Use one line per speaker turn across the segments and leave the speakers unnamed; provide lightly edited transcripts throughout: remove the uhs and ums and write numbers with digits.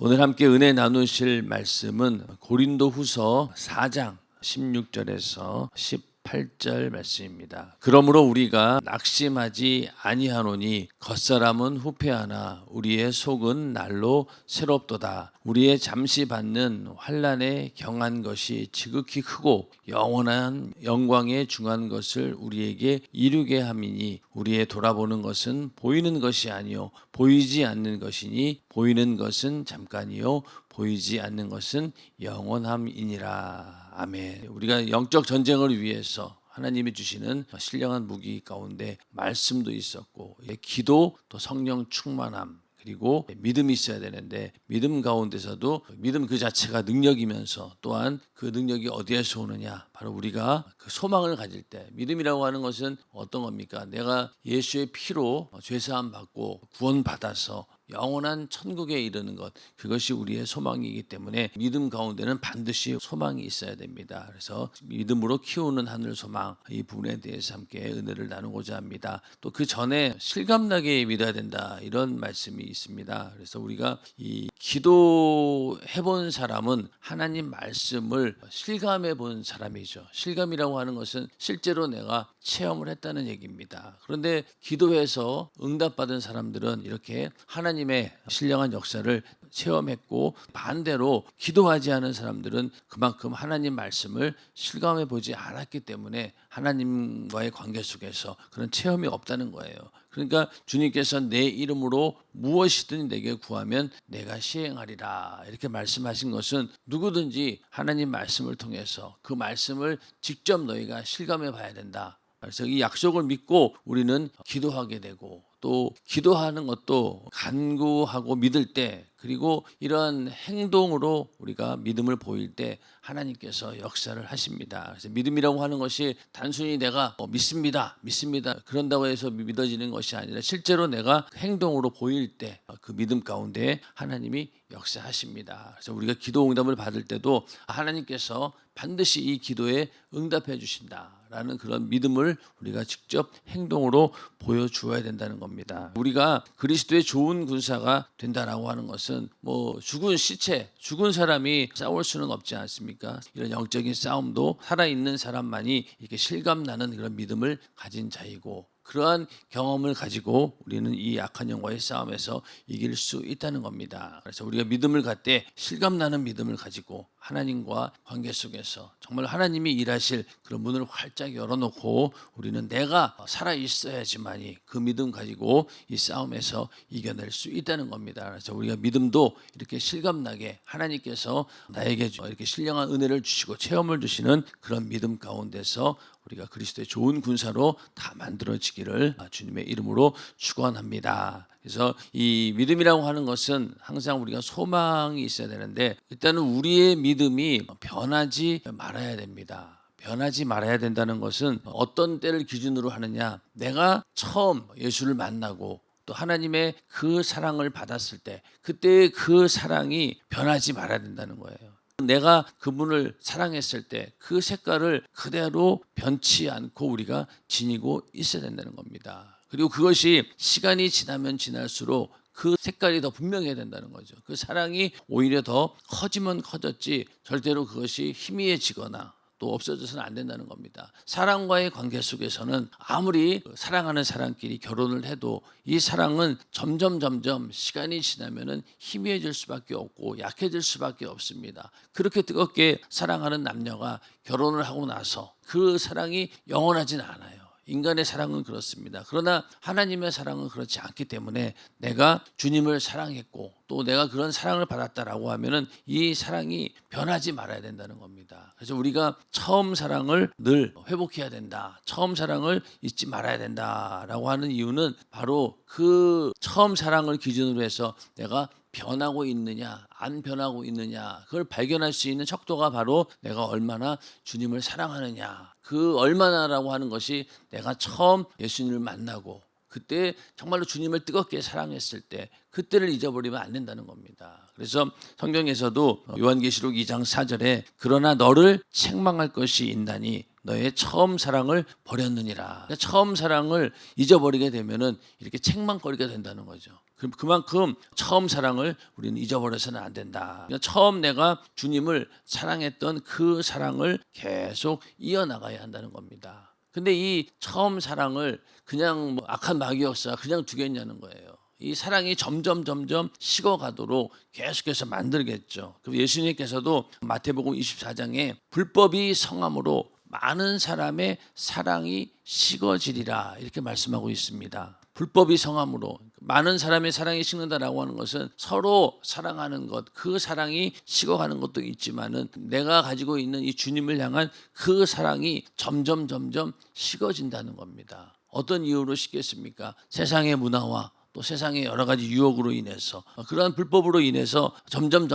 오늘 함께 은혜 나누실 말씀은 고린도후서 4장 16절에서 18절 말씀입니다. 그러므로 우리가 낙심하지 아니하노니 겉사람은 후패하나 우리의 속은 날로 새롭도다. 우리의 잠시 받는 환난에 경한 것이 지극히 크고 영원한 영광에 중한 것을 우리에게 이루게 함이니 우리의 돌아보는 것은 보이는 것이 아니요 보이지 않는 것이니 보이는 것은 잠깐이요 보이지 않는 것은 영원함이니라. 아멘. 우리가 영적 전쟁을 위해서 하나님이 주시는 신령한 무기 가운데 말씀도 있었고 기도 또 성령 충만함 그리고 믿음이 있어야 되는데 믿음 가운데서도 믿음 그 자체가 능력이면서 또한 그 능력이 어디에서 오느냐 바로 우리가 그 소망을 가질 때 믿음이라고 하는 것은 어떤 겁니까? 내가 예수의 피로 죄사함 받고 구원받아서 영원한 천국에 이르는 것 그것이 우리의 소망이기 때문에 믿음 가운데는 반드시 소망이 있어야 됩니다. 그래서 믿음으로 키우는 하늘 소망 이 부분에 대해서 함께 은혜를 나누고자 합니다. 또 그 전에 실감나게 믿어야 된다 이런 말씀이 있습니다. 그래서 우리가 이 기도해 본 사람은 하나님 말씀을 실감해 본 사람이죠. 실감이라고 하는 것은 실제로 내가 체험을 했다는 얘기입니다. 그런데 기도해서 응답받은 사람들은 이렇게 하나님의 신령한 역사를 체험했고 반대로 기도하지 않은 사람들은 그만큼 하나님 말씀을 실감해 보지 않았기 때문에 하나님과의 관계 속에서 그런 체험이 없다는 거예요. 그러니까 주님께서 내 이름으로 무엇이든 내게 구하면 내가 시행하리라 이렇게 말씀하신 것은 누구든지 하나님 말씀을 통해서 그 말씀을 직접 너희가 실감해 봐야 된다. 그래서 이 약속을 믿고 우리는 기도하게 되고 또 기도하는 것도 간구하고 믿을 때 그리고 이런 행동으로 우리가 믿음을 보일 때 하나님께서 역사를 하십니다. 그래서 믿음이라고 하는 것이 단순히 내가 믿습니다 그런다고 해서 믿어지는 것이 아니라 실제로 내가 행동으로 보일 때 그 믿음 가운데 하나님이 역사하십니다. 그래서 우리가 기도 응답을 받을 때도 하나님께서 반드시 이 기도에 응답해 주신다라는 그런 믿음을 우리가 직접 행동으로 보여주어야 된다는 겁니다. 우리가 그리스도의 좋은 군사가 된다라고 하는 것은 뭐 죽은 시체, 죽은 사람이 싸울 수는 없지 않습니까? 이런 영적인 싸움도 살아있는 사람만이 이렇게 실감나는 그런 믿음을 가진 자이고 그러한 경험을 가지고 우리는 이 악한 영과의 싸움에서 이길 수 있다는 겁니다. 그래서 우리가 믿음을 갖되 실감나는 믿음을 가지고 하나님과 관계 속에서 정말 하나님이 일하실 그런 문을 활짝 열어놓고 우리는 내가 살아있어야지만이 그 믿음 가지고 이 싸움에서 이겨낼 수 있다는 겁니다. 그래서 우리가 믿음도 이렇게 실감나게 하나님께서 나에게 이렇게 신령한 은혜를 주시고 체험을 주시는 그런 믿음 가운데서 우리가 그리스도의 좋은 군사로 다 만들어지기를 주님의 이름으로 축원합니다. 그래서 이 믿음이라고 하는 것은 항상 우리가 소망이 있어야 되는데 일단은 우리의 믿음이 변하지 말아야 됩니다. 변하지 말아야 된다는 것은 어떤 때를 기준으로 하느냐 내가 처음 예수를 만나고 또 하나님의 그 사랑을 받았을 때 그때의 그 사랑이 변하지 말아야 된다는 거예요. 내가 그분을 사랑했을 때 그 색깔을 그대로 변치 않고 우리가 지니고 있어야 된다는 겁니다. 그리고 그것이 시간이 지나면 지날수록 그 색깔이 더 분명해야 된다는 거죠. 그 사랑이 오히려 더 커지면 커졌지 절대로 그것이 희미해지거나 또 없어져서는 안 된다는 겁니다. 사랑과의 관계 속에서는 아무리 사랑하는 사람끼리 결혼을 해도 이 사랑은 점점 시간이 지나면은 희미해질 수밖에 없고 약해질 수밖에 없습니다. 그렇게 뜨겁게 사랑하는 남녀가 결혼을 하고 나서 그 사랑이 영원하진 않아요. 인간의 사랑은 그렇습니다. 그러나 하나님의 사랑은 그렇지 않기 때문에 내가 주님을 사랑했고 또 내가 그런 사랑을 받았다라고 하면은 이 사랑이 변하지 말아야 된다는 겁니다. 그래서 우리가 처음 사랑을 늘 회복해야 된다. 처음 사랑을 잊지 말아야 된다라고 하는 이유는 바로 그 처음 사랑을 기준으로 해서 내가 변하고 있느냐 안 변하고 있느냐 그걸 발견할 수 있는 척도가 바로 내가 얼마나 주님을 사랑하느냐 그 얼마나라고 하는 것이 내가 처음 예수님을 만나고 그때 정말로 주님을 뜨겁게 사랑했을 때 그때를 잊어버리면 안 된다는 겁니다. 그래서 성경에서도 요한계시록 2장 4절에 그러나 너를 책망할 것이 있나니 너의 처음 사랑을 버렸느니라. 처음 사랑을 잊어버리게 되면은 이렇게 책망거리게 된다는 거죠. 그만큼 처음 사랑을 우리는 잊어버려서는 안 된다. 그러니까 처음 내가 주님을 사랑했던 그 사랑을 계속 이어나가야 한다는 겁니다. 근데 이 처음 사랑을 그냥 뭐 악한 마귀 역사 그냥 두겠냐는 거예요. 이 사랑이 점점 식어가도록 계속해서 만들겠죠. 그리고 예수님께서도 마태복음 24장에 불법이 성함으로 많은 사람의 사랑이 식어지리라 이렇게 말씀하고 있습니다. 불법이 성함으로 많은 사람의 사랑이 식는다라고 하는 것은 서로 사랑하는 것, 그 사랑이 식어가는 것도 있지만은 내가 가지고 있는 이 주님을 향한 그 사랑이 점점 식어진다는 겁니다. 어떤 이유로 식겠습니까? 세상의 문화와 또 세상의 여러 가지 유혹으로 인해서 그러한 불법으로 인해서 점점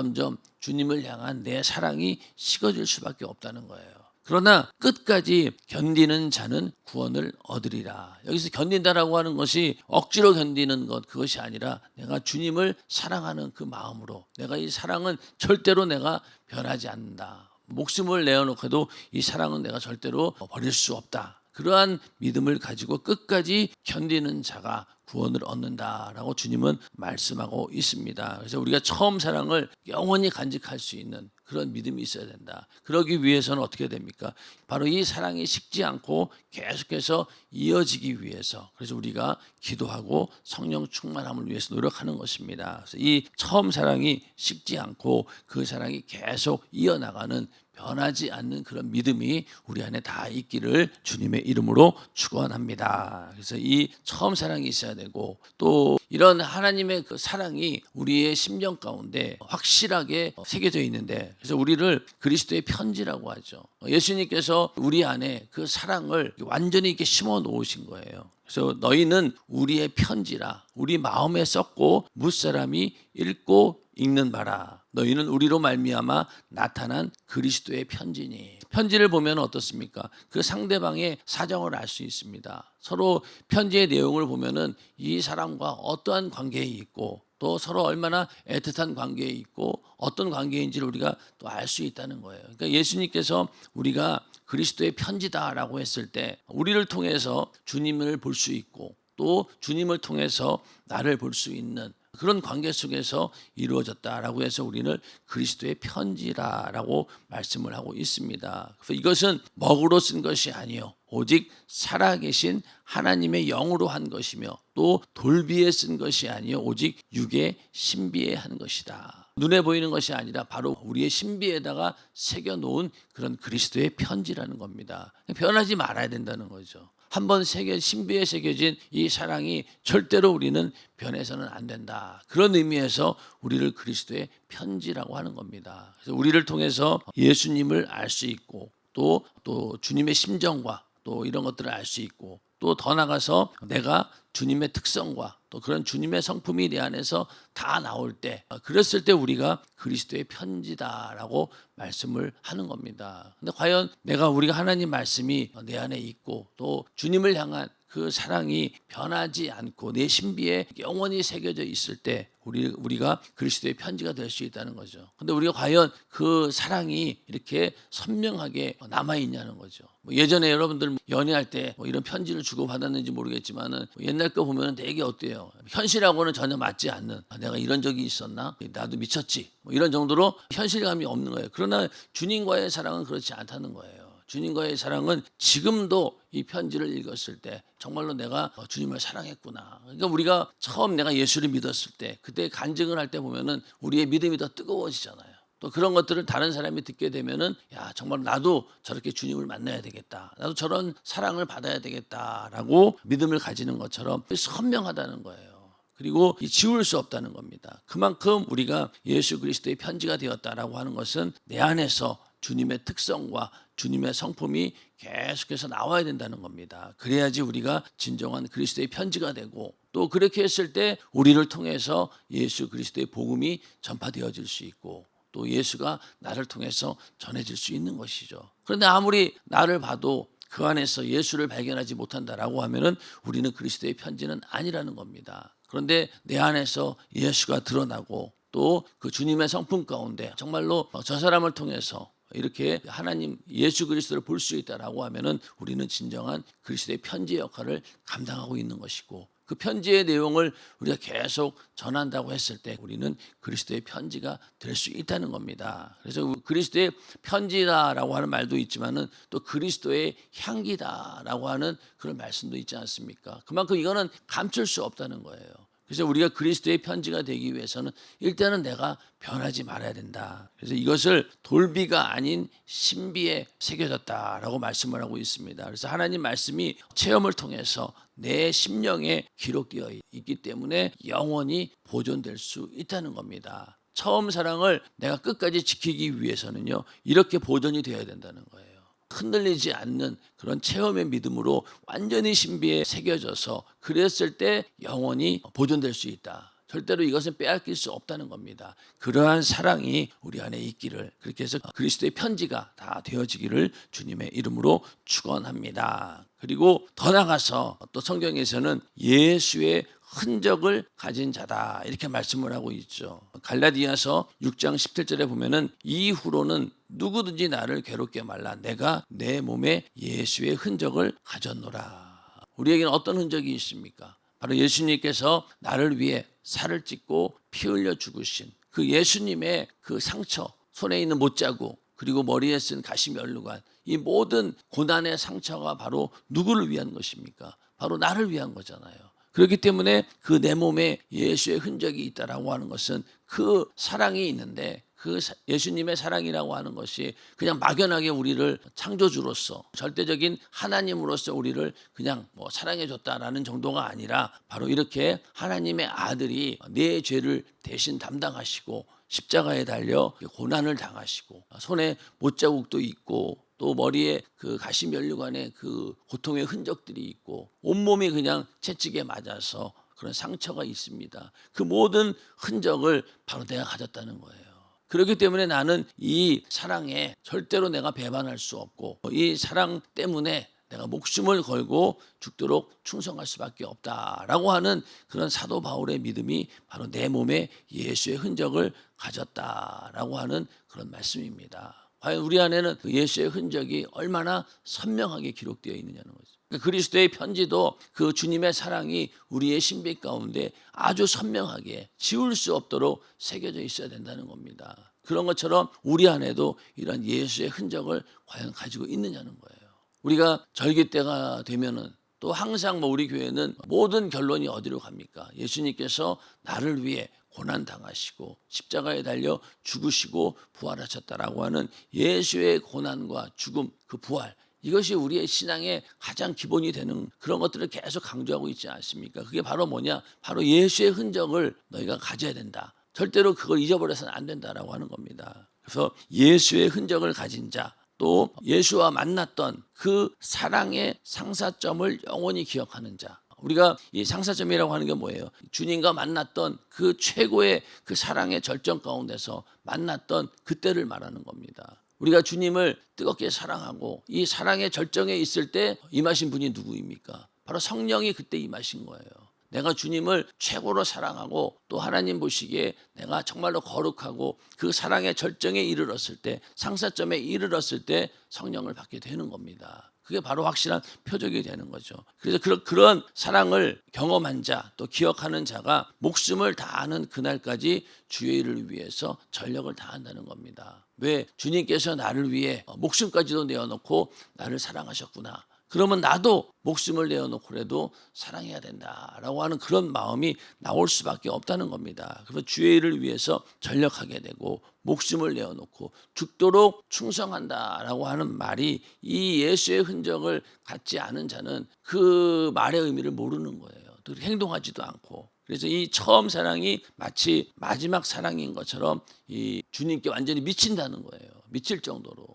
주님을 향한 내 사랑이 식어질 수밖에 없다는 거예요. 그러나 끝까지 견디는 자는 구원을 얻으리라. 여기서 견딘다라고 하는 것이 억지로 견디는 것 그것이 아니라 내가 주님을 사랑하는 그 마음으로 내가 이 사랑은 절대로 내가 변하지 않는다. 목숨을 내어놓고도 이 사랑은 내가 절대로 버릴 수 없다. 그러한 믿음을 가지고 끝까지 견디는 자가 구원을 얻는다라고 주님은 말씀하고 있습니다. 그래서 우리가 처음 사랑을 영원히 간직할 수 있는 그런 믿음이 있어야 된다. 그러기 위해서는 어떻게 됩니까? 바로 이 사랑이 식지 않고 계속해서 이어지기 위해서 그래서 우리가 기도하고 성령 충만함을 위해서 노력하는 것입니다. 그래서 이 처음 사랑이 식지 않고 그 사랑이 계속 이어나가는 변하지 않는 그런 믿음이 우리 안에 다 있기를 주님의 이름으로 축원합니다. 그래서 이 처음 사랑이 있어야 되고 또 이런 하나님의 그 사랑이 우리의 심령 가운데 확실하게 새겨져 있는데 그래서 우리를 그리스도의 편지라고 하죠. 예수님께서 우리 안에 그 사랑을 완전히 이렇게 심어 놓으신 거예요. 그래서 너희는 우리의 편지라 우리 마음에 썼고 무사람이 읽고 읽는 바라. 너희는 우리로 말미암아 나타난 그리스도의 편지니. 편지를 보면 어떻습니까? 그 상대방의 사정을 알 수 있습니다. 서로 편지의 내용을 보면은 이 사람과 어떠한 관계에 있고 또 서로 얼마나 애틋한 관계에 있고 어떤 관계인지를 우리가 또 알 수 있다는 거예요. 그러니까 예수님께서 우리가 그리스도의 편지다라고 했을 때 우리를 통해서 주님을 볼 수 있고 또 주님을 통해서 나를 볼 수 있는 그런 관계 속에서 이루어졌다라고 해서 우리는 그리스도의 편지라고 말씀을 하고 있습니다. 그래서 이것은 먹으로 쓴 것이 아니요 오직 살아계신 하나님의 영으로 한 것이며 또 돌비에 쓴 것이 아니요 오직 육의 신비에 한 것이다. 눈에 보이는 것이 아니라 바로 우리의 신비에다가 새겨놓은 그런 그리스도의 편지라는 겁니다. 변하지 말아야 된다는 거죠. 한번 신비에 새겨진 이 사랑이 절대로 우리는 변해서는 안 된다. 그런 의미에서 우리를 그리스도의 편지라고 하는 겁니다. 그래서 우리를 통해서 예수님을 알 수 있고 또 주님의 심정과 또 이런 것들을 알 수 있고 또 더 나가서 내가 주님의 특성과 또 그런 주님의 성품이 내 안에서 다 나올 때 그랬을 때 우리가 그리스도의 편지다라고 말씀을 하는 겁니다. 근데 과연 우리가 하나님 말씀이 내 안에 있고 또 주님을 향한 그 사랑이 변하지 않고 내 신비에 영원히 새겨져 있을 때 우리가 그리스도의 편지가 될 수 있다는 거죠. 근데 우리가 과연 그 사랑이 이렇게 선명하게 남아 있냐는 거죠. 예전에 여러분들 연애할 때 이런 편지를 주고 받았는지 모르겠지만은 옛날 거 보면 되게 어때요? 현실하고는 전혀 맞지 않는 내가 이런 적이 있었나? 나도 미쳤지. 이런 정도로 현실감이 없는 거예요. 그러나 주님과의 사랑은 그렇지 않다는 거예요. 주님과의 사랑은 지금도 이 편지를 읽었을 때 정말로 내가 주님을 사랑했구나. 그러니까 우리가 처음 내가 예수를 믿었을 때 그때 간증을 할 때 보면은 우리의 믿음이 더 뜨거워지잖아요. 또 그런 것들을 다른 사람이 듣게 되면은 야 정말 나도 저렇게 주님을 만나야 되겠다. 나도 저런 사랑을 받아야 되겠다라고 믿음을 가지는 것처럼 선명하다는 거예요. 그리고 지울 수 없다는 겁니다. 그만큼 우리가 예수 그리스도의 편지가 되었다라고 하는 것은 내 안에서 주님의 특성과 주님의 성품이 계속해서 나와야 된다는 겁니다. 그래야지 우리가 진정한 그리스도의 편지가 되고 또 그렇게 했을 때 우리를 통해서 예수 그리스도의 복음이 전파되어질 수 있고 또 예수가 나를 통해서 전해질 수 있는 것이죠. 그런데 아무리 나를 봐도 그 안에서 예수를 발견하지 못한다라고 하면은 우리는 그리스도의 편지는 아니라는 겁니다. 그런데 내 안에서 예수가 드러나고 또 그 주님의 성품 가운데 정말로 저 사람을 통해서 이렇게 하나님 예수 그리스도를 볼 수 있다라고 하면은 우리는 진정한 그리스도의 편지 역할을 감당하고 있는 것이고 그 편지의 내용을 우리가 계속 전한다고 했을 때 우리는 그리스도의 편지가 될 수 있다는 겁니다. 그래서 그리스도의 편지다라고 하는 말도 있지만은 또 그리스도의 향기다라고 하는 그런 말씀도 있지 않습니까? 그만큼 이거는 감출 수 없다는 거예요. 그래서 우리가 그리스도의 편지가 되기 위해서는 일단은 내가 변하지 말아야 된다. 그래서 이것을 돌비가 아닌 신비에 새겨졌다라고 말씀을 하고 있습니다. 그래서 하나님 말씀이 체험을 통해서 내 심령에 기록되어 있기 때문에 영원히 보존될 수 있다는 겁니다. 처음 사랑을 내가 끝까지 지키기 위해서는요, 이렇게 보존이 되어야 된다는 거예요. 흔들리지 않는 그런 체험의 믿음으로 완전히 신비에 새겨져서 그랬을 때 영원히 보존될 수 있다. 절대로 이것은 빼앗길 수 없다는 겁니다. 그러한 사랑이 우리 안에 있기를, 그렇게 해서 그리스도의 편지가 다 되어지기를 주님의 이름으로 축원합니다. 그리고 더 나아가서 또 성경에서는 예수의 흔적을 가진 자다 이렇게 말씀을 하고 있죠. 갈라디아서 6장 17절에 보면은 이후로는 누구든지 나를 괴롭게 말라. 내가 내 몸에 예수의 흔적을 가졌노라. 우리에게는 어떤 흔적이 있습니까? 바로 예수님께서 나를 위해 살을 찢고 피 흘려 죽으신 그 예수님의 그 상처, 손에 있는 못자국, 그리고 머리에 쓴 가시면류관, 이 모든 고난의 상처가 바로 누구를 위한 것입니까? 바로 나를 위한 거잖아요. 그렇기 때문에 그 내 몸에 예수의 흔적이 있다라고 하는 것은 그 사랑이 있는데, 그 예수님의 사랑이라고 하는 것이 그냥 막연하게 우리를 창조주로서 절대적인 하나님으로서 우리를 그냥 사랑해 줬다라는 정도가 아니라 바로 이렇게 하나님의 아들이 내 죄를 대신 담당하시고 십자가에 달려 고난을 당하시고 손에 못자국도 있고 또 머리에 그 가시면류관에 그 고통의 흔적들이 있고 온몸이 그냥 채찍에 맞아서 그런 상처가 있습니다. 그 모든 흔적을 바로 내가 가졌다는 거예요. 그렇기 때문에 나는 이 사랑에 절대로 내가 배반할 수 없고 이 사랑 때문에 내가 목숨을 걸고 죽도록 충성할 수밖에 없다라고 하는 그런 사도 바울의 믿음이 바로 내 몸에 예수의 흔적을 가졌다라고 하는 그런 말씀입니다. 과연 우리 안에는 그 예수의 흔적이 얼마나 선명하게 기록되어 있느냐는 거죠. 그러니까 그리스도의 편지도 그 주님의 사랑이 우리의 신비 가운데 아주 선명하게 지울 수 없도록 새겨져 있어야 된다는 겁니다. 그런 것처럼 우리 안에도 이런 예수의 흔적을 과연 가지고 있느냐는 거예요. 우리가 절기 때가 되면은 또 항상 우리 교회는 모든 결론이 어디로 갑니까? 예수님께서 나를 위해 고난 당하시고 십자가에 달려 죽으시고 부활하셨다라고 하는 예수의 고난과 죽음, 그 부활, 이것이 우리의 신앙의 가장 기본이 되는 그런 것들을 계속 강조하고 있지 않습니까? 그게 바로 뭐냐? 바로 예수의 흔적을 너희가 가져야 된다. 절대로 그걸 잊어버려서는 안 된다라고 하는 겁니다. 그래서 예수의 흔적을 가진 자, 또 예수와 만났던 그 사랑의 상사점을 영원히 기억하는 자. 우리가 이 상사점이라고 하는 게 뭐예요? 주님과 만났던 그 최고의 그 사랑의 절정 가운데서 만났던 그때를 말하는 겁니다. 우리가 주님을 뜨겁게 사랑하고 이 사랑의 절정에 있을 때 임하신 분이 누구입니까? 바로 성령이 그때 임하신 거예요. 내가 주님을 최고로 사랑하고 또 하나님 보시기에 내가 정말로 거룩하고 그 사랑의 절정에 이르렀을 때, 상사점에 이르렀을 때 성령을 받게 되는 겁니다. 그게 바로 확실한 표적이 되는 거죠. 그래서 그런 사랑을 경험한 자, 또 기억하는 자가 목숨을 다하는 그날까지 주의 일을 위해서 전력을 다한다는 겁니다. 왜? 주님께서 나를 위해 목숨까지도 내어놓고 나를 사랑하셨구나. 그러면 나도 목숨을 내어놓고라도 사랑해야 된다라고 하는 그런 마음이 나올 수밖에 없다는 겁니다. 그래서 주의 일을 위해서 전력하게 되고 목숨을 내어놓고 죽도록 충성한다라고 하는 말이 이 예수의 흔적을 갖지 않은 자는 그 말의 의미를 모르는 거예요. 또 행동하지도 않고. 그래서 이 처음 사랑이 마치 마지막 사랑인 것처럼 이 주님께 완전히 미친다는 거예요. 미칠 정도로.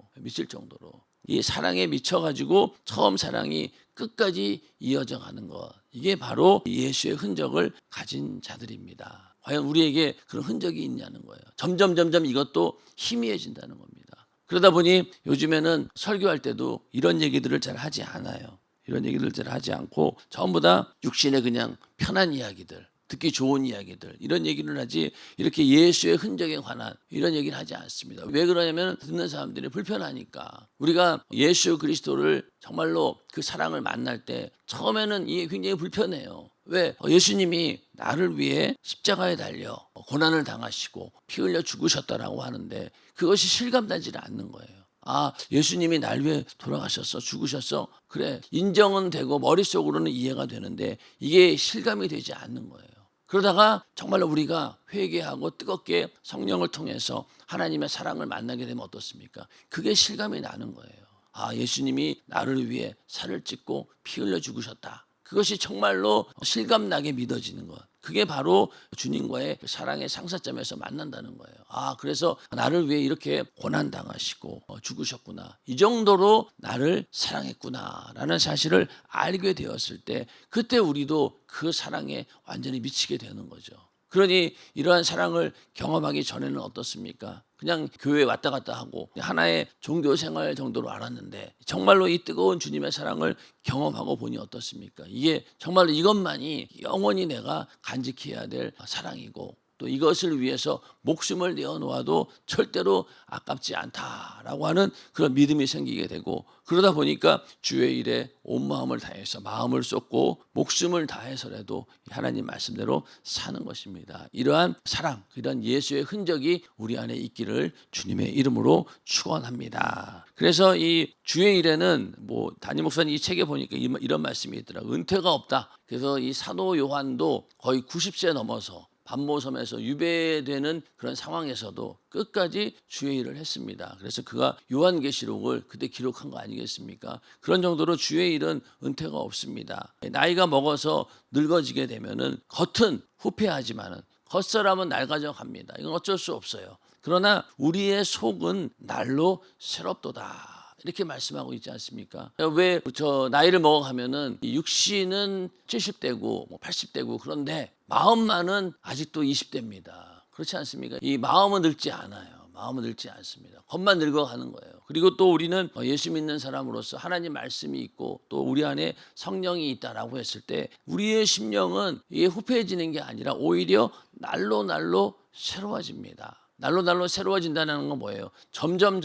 이 사랑에 미쳐가지고 처음 사랑이 끝까지 이어져 가는 것, 이게 바로 예수의 흔적을 가진 자들입니다. 과연 우리에게 그런 흔적이 있냐는 거예요. 점점 이것도 희미해진다는 겁니다. 그러다 보니 요즘에는 설교할 때도 이런 얘기들을 잘 하지 않아요. 이런 얘기들을 잘 하지 않고 전부 다 육신의 그냥 편한 이야기들, 듣기 좋은 이야기들, 이런 얘기를 하지 이렇게 예수의 흔적에 관한 이런 얘기를 하지 않습니다. 왜 그러냐면 듣는 사람들이 불편하니까. 우리가 예수 그리스도를 정말로 그 사랑을 만날 때 처음에는 이게 굉장히 불편해요. 왜? 예수님이 나를 위해 십자가에 달려 고난을 당하시고 피 흘려 죽으셨다라고 하는데 그것이 실감나지를 않는 거예요. 아, 예수님이 날 위해 돌아가셨어, 죽으셨어. 그래, 인정은 되고 머릿속으로는 이해가 되는데 이게 실감이 되지 않는 거예요. 그러다가 정말로 우리가 회개하고 뜨겁게 성령을 통해서 하나님의 사랑을 만나게 되면 어떻습니까? 그게 실감이 나는 거예요. 아, 예수님이 나를 위해 살을 찢고 피 흘려 죽으셨다. 그것이 정말로 실감나게 믿어지는 것. 그게 바로 주님과의 사랑의 상사점에서 만난다는 거예요. 아, 그래서 나를 위해 이렇게 고난당하시고 죽으셨구나. 이 정도로 나를 사랑했구나라는 사실을 알게 되었을 때 그때 우리도 그 사랑에 완전히 미치게 되는 거죠. 그러니 이러한 사랑을 경험하기 전에는 어떻습니까? 그냥 교회에 왔다 갔다 하고 하나의 종교 생활 정도로 알았는데 정말로 이 뜨거운 주님의 사랑을 경험하고 보니 어떻습니까? 이게 정말로 이것만이 영원히 내가 간직해야 될 사랑이고 또 이것을 위해서 목숨을 내어놓아도 절대로 아깝지 않다라고 하는 그런 믿음이 생기게 되고 그러다 보니까 주의 일에 온 마음을 다해서 마음을 쏟고 목숨을 다해서라도 하나님 말씀대로 사는 것입니다. 이러한 사랑, 이러한 예수의 흔적이 우리 안에 있기를 주님의 이름으로 축원합니다. 그래서 이 주의 일에는 담임 목사님 이 책에 보니까 이런 말씀이 있더라고요. 은퇴가 없다. 그래서 이 사도 요한도 거의 90세 넘어서 반모섬에서 유배되는 그런 상황에서도 끝까지 주의 일을 했습니다. 그래서 그가 요한계시록을 그때 기록한 거 아니겠습니까? 그런 정도로 주의 일은 은퇴가 없습니다. 나이가 먹어서 늙어지게 되면은 겉은 후패하지만은 겉사람은 낡아져갑니다. 이건 어쩔 수 없어요. 그러나 우리의 속은 날로 새롭도다. 이렇게 말씀하고 있지 않습니까? 왜 저 나이를 먹어가면은 육신은 70대고 80대고 그런데 마음만은 아직도 20대입니다. 그렇지 않습니까? 이 마음은 늙지 않아요. 마음은 늙지 않습니다. 겉만 늙어가는 거예요. 그리고 또 우리는 예수 믿는 사람으로서 하나님 말씀이 있고 또 우리 안에 성령이 있다라고 했을 때 우리의 심령은 이게 후패해지는 게 아니라 오히려 날로 날로 새로워집니다. 날로 새로워진다는 건 뭐예요? 점점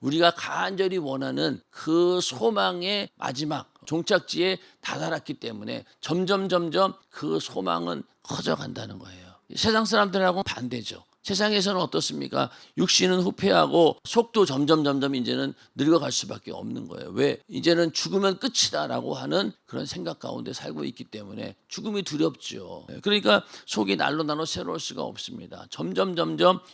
우리가 간절히 원하는 그 소망의 마지막 종착지에 다다랐기 때문에 점점 그 소망은 커져간다는 거예요. 세상 사람들하고는 반대죠. 세상에서는 어떻습니까? 육신은 후패하고 속도 점점 이제는 늙어갈 수밖에 없는 거예요. 왜? 이제는 죽으면 끝이다라고 하는 그런 생각 가운데 살고 있기 때문에 죽음이 두렵죠. 그러니까 속이 날로 새로울 수가 없습니다. 점점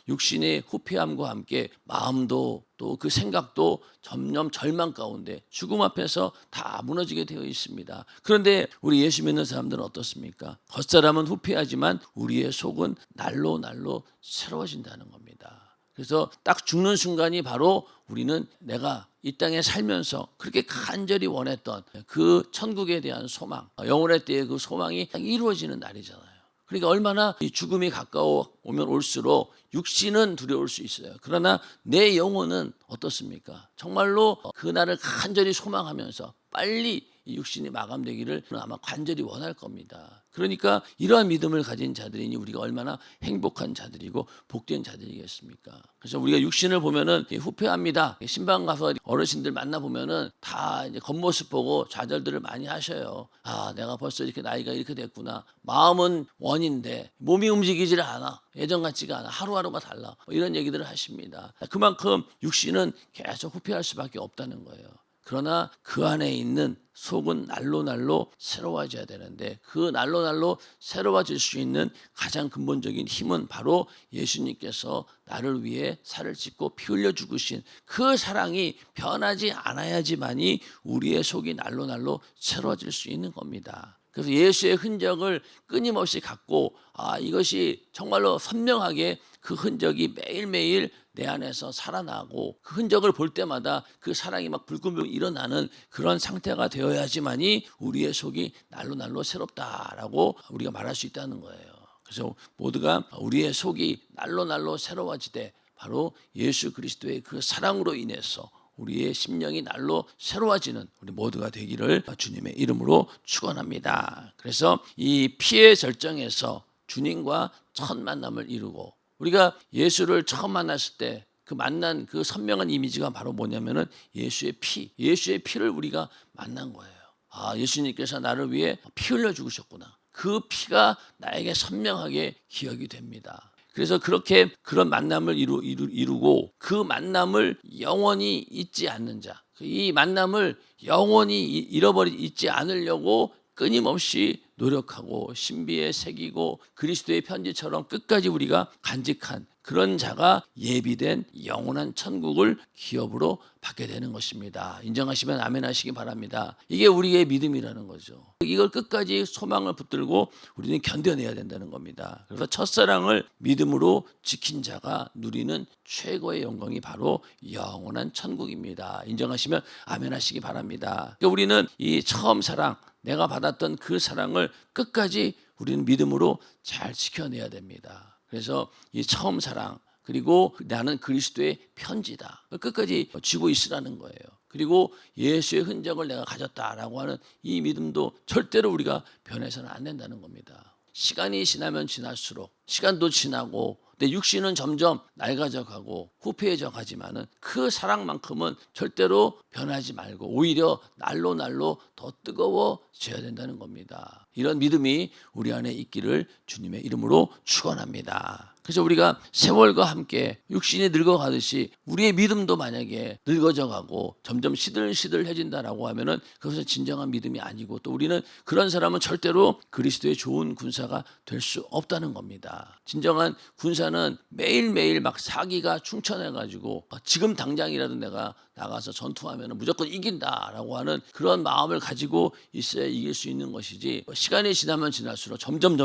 육신의 후패함과 함께 마음도 또 그 생각도 점점 절망 가운데 죽음 앞에서 다 무너지게 되어 있습니다. 그런데 우리 예수 믿는 사람들은 어떻습니까? 겉사람은 후패하지만 우리의 속은 날로 새로워진다는 겁니다. 그래서 딱 죽는 순간이 바로 우리는 내가 이 땅에 살면서 그렇게 간절히 원했던 그 천국에 대한 소망, 영혼의 때의 그 소망이 이루어지는 날이잖아요. 그러니까 얼마나 이 죽음이 가까워 오면 올수록 육신은 두려울 수 있어요. 그러나 내 영혼은 어떻습니까? 정말로 그날을 간절히 소망하면서 빨리 이 육신이 마감되기를 아마 간절히 원할 겁니다. 그러니까 이러한 믿음을 가진 자들이니 우리가 얼마나 행복한 자들이고 복된 자들이겠습니까? 그래서 우리가 육신을 보면은 후패합니다. 신방 가서 어르신들 만나 보면은 다 이제 겉모습 보고 좌절들을 많이 하셔요. 아, 내가 벌써 이렇게 나이가 이렇게 됐구나. 마음은 원인데 몸이 움직이질 않아. 예전 같지가 않아. 하루하루가 달라. 이런 얘기들을 하십니다. 그만큼 육신은 계속 후패할 수밖에 없다는 거예요. 그러나 그 안에 있는 속은 날로 새로워져야 되는데 그 날로 새로워질 수 있는 가장 근본적인 힘은 바로 예수님께서 나를 위해 살을 찢고 피 흘려 죽으신 그 사랑이 변하지 않아야지만이 우리의 속이 날로 새로워질 수 있는 겁니다. 그래서 예수의 흔적을 끊임없이 갖고 이것이 정말로 선명하게 그 흔적이 매일매일 내 안에서 살아나고 그 흔적을 볼 때마다 그 사랑이 막 불끈불끈 일어나는 그런 상태가 되어야지만이 우리의 속이 날로 새롭다라고 우리가 말할 수 있다는 거예요. 그래서 모두가 우리의 속이 날로 새로워지되 바로 예수 그리스도의 그 사랑으로 인해서 우리의 심령이 날로 새로워지는 우리 모두가 되기를 주님의 이름으로 축원합니다. 그래서 이 피의 절정에서 주님과 첫 만남을 이루고 우리가 예수를 처음 만났을 때 그 만난 그 선명한 이미지가 바로 뭐냐면은 예수의 피를 우리가 만난 거예요. 아, 예수님께서 나를 위해 피 흘려 죽으셨구나. 그 피가 나에게 선명하게 기억이 됩니다. 그래서 그렇게 그런 만남을 이루고 그 만남을 영원히 잊지 않는 자, 이 만남을 영원히 잊지 않으려고 끊임없이 노력하고 신비에 새기고 그리스도의 편지처럼 끝까지 우리가 간직한 그런 자가 예비된 영원한 천국을 기업으로 받게 되는 것입니다. 인정하시면 아멘 하시기 바랍니다. 이게 우리의 믿음이라는 거죠. 이걸 끝까지 소망을 붙들고 우리는 견뎌내야 된다는 겁니다. 그래서 첫사랑을 믿음으로 지킨 자가 누리는 최고의 영광이 바로 영원한 천국입니다. 인정하시면 아멘 하시기 바랍니다. 그러니까 우리는 이 처음 사랑, 내가 받았던 그 사랑을 끝까지 우리는 믿음으로 잘 지켜내야 됩니다. 그래서 이 처음 사랑, 그리고 나는 그리스도의 편지다, 끝까지 쥐고 있으라는 거예요. 그리고 예수의 흔적을 내가 가졌다라고 하는 이 믿음도 절대로 우리가 변해서는 안 된다는 겁니다. 시간이 지나면 지날수록, 시간도 지나고 내 육신은 점점 낡아져가고 후패해져 가지만은 그 사랑만큼은 절대로 변하지 말고 오히려 날로 더 뜨거워져야 된다는 겁니다. 이런 믿음이 우리 안에 있기를 주님의 이름으로 축원합니다. 그래서 우리가 세월과 함께 육신이 늙어가듯이 우리의 믿음도 만약에 늙어져 가고 점점 시들시들해진다라고 하면은 그것은 진정한 믿음이 아니고, 또 우리는 그런 사람은 절대로 그리스도의 좋은 군사가 될 수 없다는 겁니다. 진정한 군사는 매일매일 막 사기가 충천해가지고 지금 당장이라도 내가 나가서 전투하면 무조건 이긴다라고 하는 그런 마음을 가지고 있어야 이길 수 있는 것이지, 시간이 지나면 지날수록 점점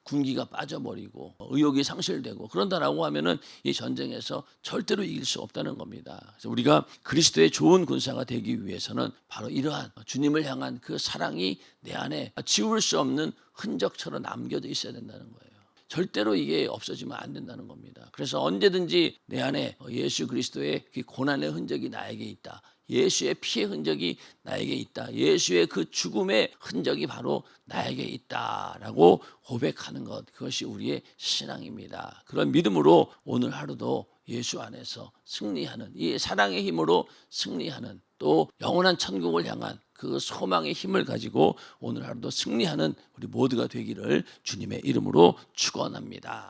군기가 빠져버리고 의욕이 상실되고 그런다라고 하면은 이 전쟁에서 절대로 이길 수 없다는 겁니다. 그래서 우리가 그리스도의 좋은 군사가 되기 위해서는 바로 이러한 주님을 향한 그 사랑이 내 안에 지울 수 없는 흔적처럼 남겨져 있어야 된다는 거예요. 절대로 이게 없어지면 안 된다는 겁니다. 그래서 언제든지 내 안에 예수 그리스도의 그 고난의 흔적이 나에게 있다, 예수의 피의 흔적이 나에게 있다, 예수의 그 죽음의 흔적이 바로 나에게 있다라고 고백하는 것, 그것이 우리의 신앙입니다. 그런 믿음으로 오늘 하루도 예수 안에서 승리하는, 이 사랑의 힘으로 승리하는, 또 영원한 천국을 향한 그 소망의 힘을 가지고 오늘 하루도 승리하는 우리 모두가 되기를 주님의 이름으로 축원합니다.